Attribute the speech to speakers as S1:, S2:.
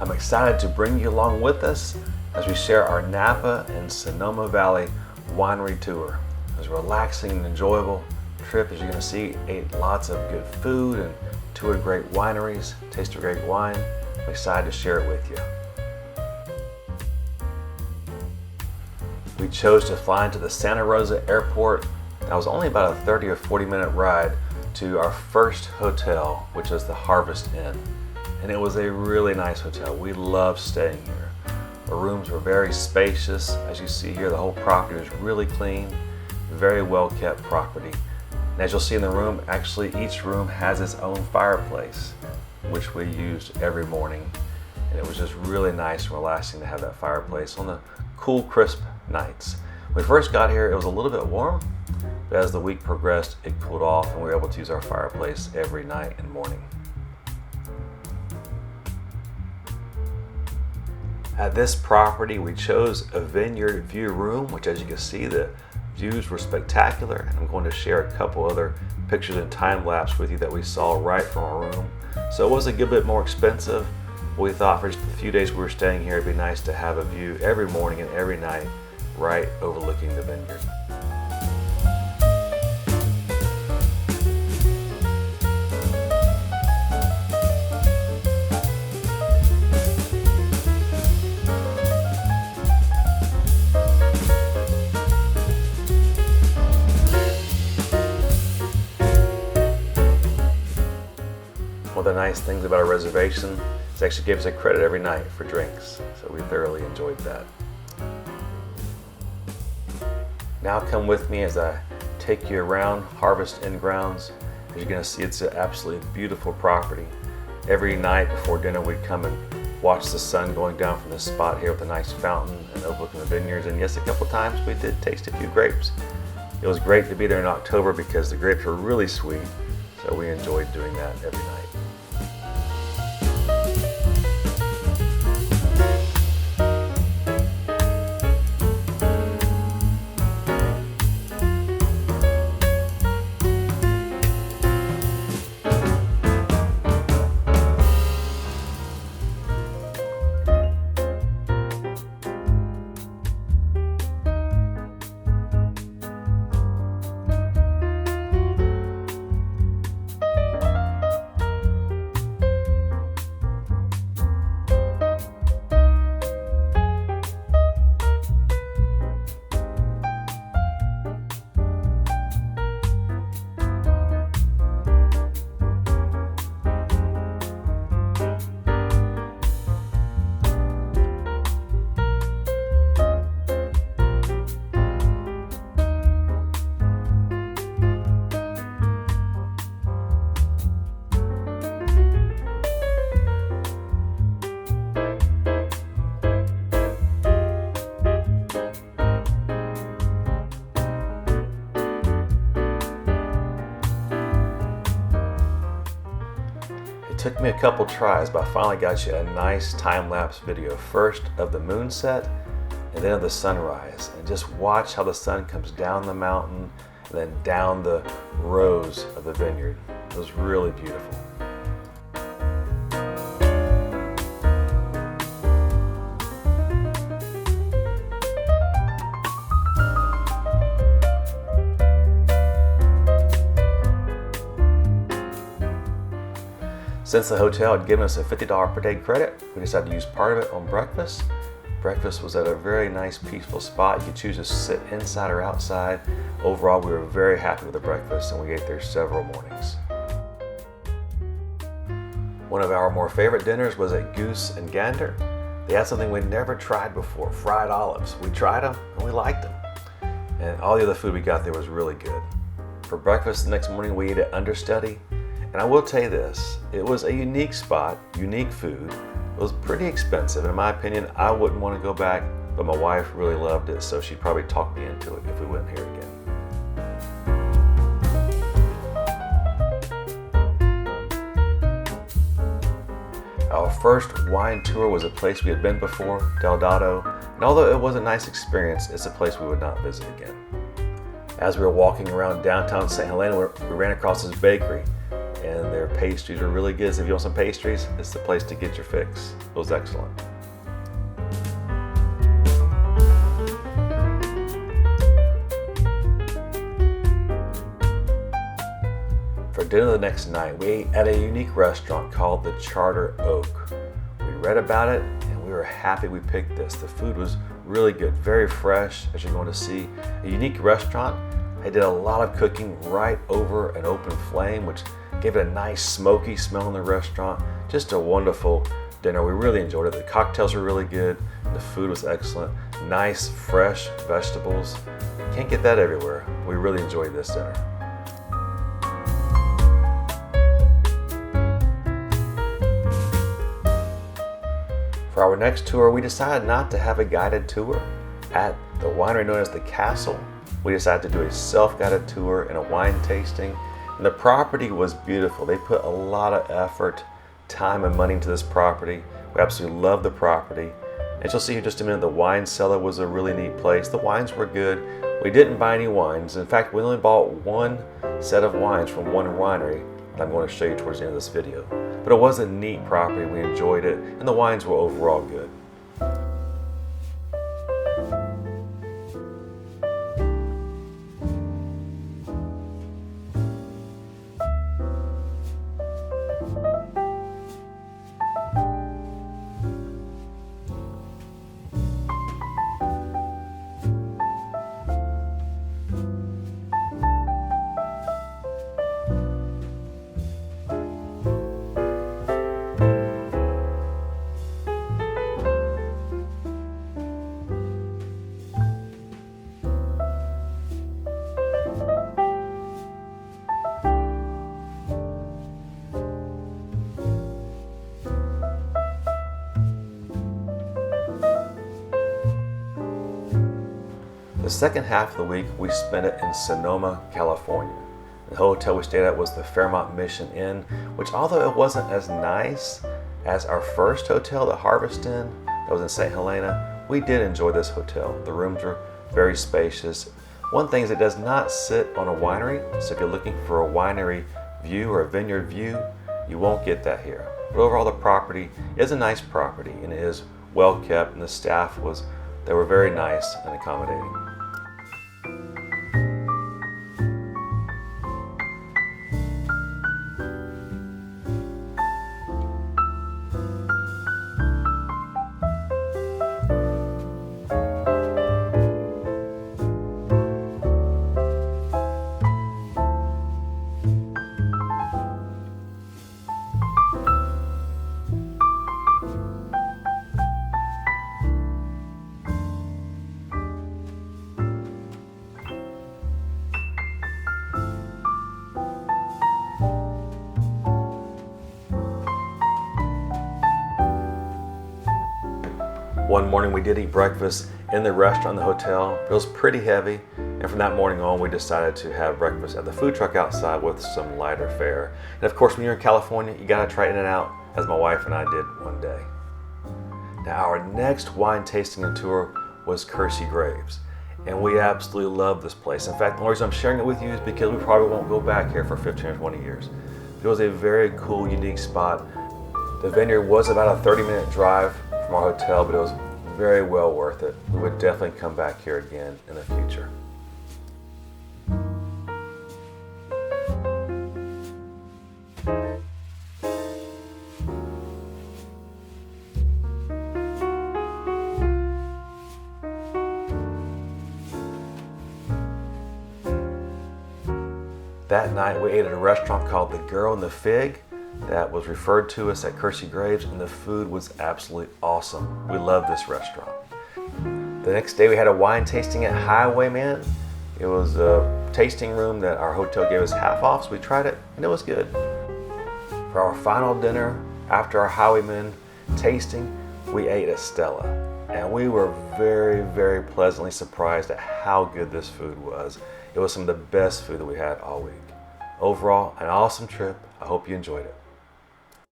S1: I'm excited to bring you along with us as we share our Napa and Sonoma Valley winery tour. It was a relaxing and enjoyable trip. As you're going to see, ate lots of good food and toured great wineries, tasted great wine. I'm excited to share it with you. We chose to fly into the Santa Rosa airport. That was only about a 30 or 40 minute ride to our first hotel, which is the Harvest Inn. And it was a really nice hotel. We loved staying here. The rooms were very spacious. As you see here, the whole property was really clean, very well kept property. And as you'll see in the room, actually each room has its own fireplace, which we used every morning. And it was just really nice and relaxing to have that fireplace on the cool, crisp nights. When we first got here, it was a little bit warm, but as the week progressed, it cooled off and we were able to use our fireplace every night and morning. At this property, we chose a vineyard view room, which as you can see, the views were spectacular. And I'm going to share a couple other pictures and time lapse with you that we saw right from our room. So it was a good bit more expensive. We thought for just the few days we were staying here, it'd be nice to have a view every morning and every night right overlooking the vineyard. One of the nice things about our reservation is it actually gives us a credit every night for drinks, so we thoroughly enjoyed that. Now come with me as I take you around Harvest Inn grounds. As you're going to see, it's an absolutely beautiful property. Every night before dinner we'd come and watch the sun going down from this spot here with a nice fountain and overlooking the vineyards, and yes, a couple times we did taste a few grapes. It was great to be there in October because the grapes were really sweet, so we enjoyed doing that every night. It took me a couple tries, but I finally got you a nice time-lapse video, first of the moon set and then of the sunrise. And just watch how the sun comes down the mountain and then down the rows of the vineyard. It was really beautiful. Since the hotel had given us a $50 per day credit, we decided to use part of it on breakfast. Breakfast was at a very nice, peaceful spot. You could choose to sit inside or outside. Overall, we were very happy with the breakfast, and we ate there several mornings. One of our more favorite dinners was at Goose Gander. They had something we'd never tried before, fried olives. We tried them, and we liked them. And all the other food we got there was really good. For breakfast the next morning, we ate at Understudy. And I will tell you this, it was a unique spot, unique food. It was pretty expensive. In my opinion, I wouldn't want to go back, but my wife really loved it, so she'd probably talk me into it if we went here again. Our first wine tour was a place we had been before, Del Dado, and although it was a nice experience, it's a place we would not visit again. As we were walking around downtown St. Helena, we ran across this bakery. and their pastries are really good. So if you want some pastries, it's the place to get your fix. It was excellent. For dinner the next night, we ate at a unique restaurant called the Charter Oak. We read about it and we were happy we picked this. The food was really good, very fresh, as you're going to see. A unique restaurant. They did a lot of cooking right over an open flame, which gave it a nice smoky smell in the restaurant. Just a wonderful dinner. We really enjoyed it. The cocktails were really good. The food was excellent. Nice, fresh vegetables. Can't get that everywhere. We really enjoyed this dinner. For our next tour, we decided not to have a guided tour. At the winery known as the Castle, we decided to do a self-guided tour and a wine tasting. And the property was beautiful. They put a lot of effort, time, and money into this property. We absolutely love the property. And you'll see here in just a minute, the wine cellar was a really neat place. The wines were good. We didn't buy any wines. In fact, we only bought one set of wines from one winery that I'm going to show you towards the end of this video. But it was a neat property. We enjoyed it, and the wines were overall good. The second half of the week, we spent it in Sonoma, California. The hotel we stayed at was the Fairmont Mission Inn, which although it wasn't as nice as our first hotel, the Harvest Inn, that was in St. Helena, we did enjoy this hotel. The rooms were very spacious. One thing is it does not sit on a winery, so if you're looking for a winery view or a vineyard view, you won't get that here. But overall, the property is a nice property and it is well kept, and the staff they were very nice and accommodating. One morning we did eat breakfast in the restaurant in the hotel. It was pretty heavy, and from that morning on we decided to have breakfast at the food truck outside with some lighter fare. And of course, when you're in California, you gotta try In-N-Out, as my wife and I did one day. Now our next wine tasting and tour was Coursey Graves, and we absolutely love this place. In fact, the only reason I'm sharing it with you is because we probably won't go back here for 15 or 20 years. It was a very cool, unique spot. The vineyard was about a 30-minute drive from our hotel, but it was very well worth it. We would definitely come back here again in the future. That night we ate at a restaurant called The Girl and the Fig that was referred to us at Coursey Graves, and the food was absolutely awesome. We loved this restaurant. The next day we had a wine tasting at Highwayman. It was a tasting room that our hotel gave us half off, so we tried it and it was good. For our final dinner after our Highwayman tasting, we ate at Stella, and we were very, very pleasantly surprised at how good this food was. It was some of the best food that we had all week. Overall, an awesome trip. I hope you enjoyed it.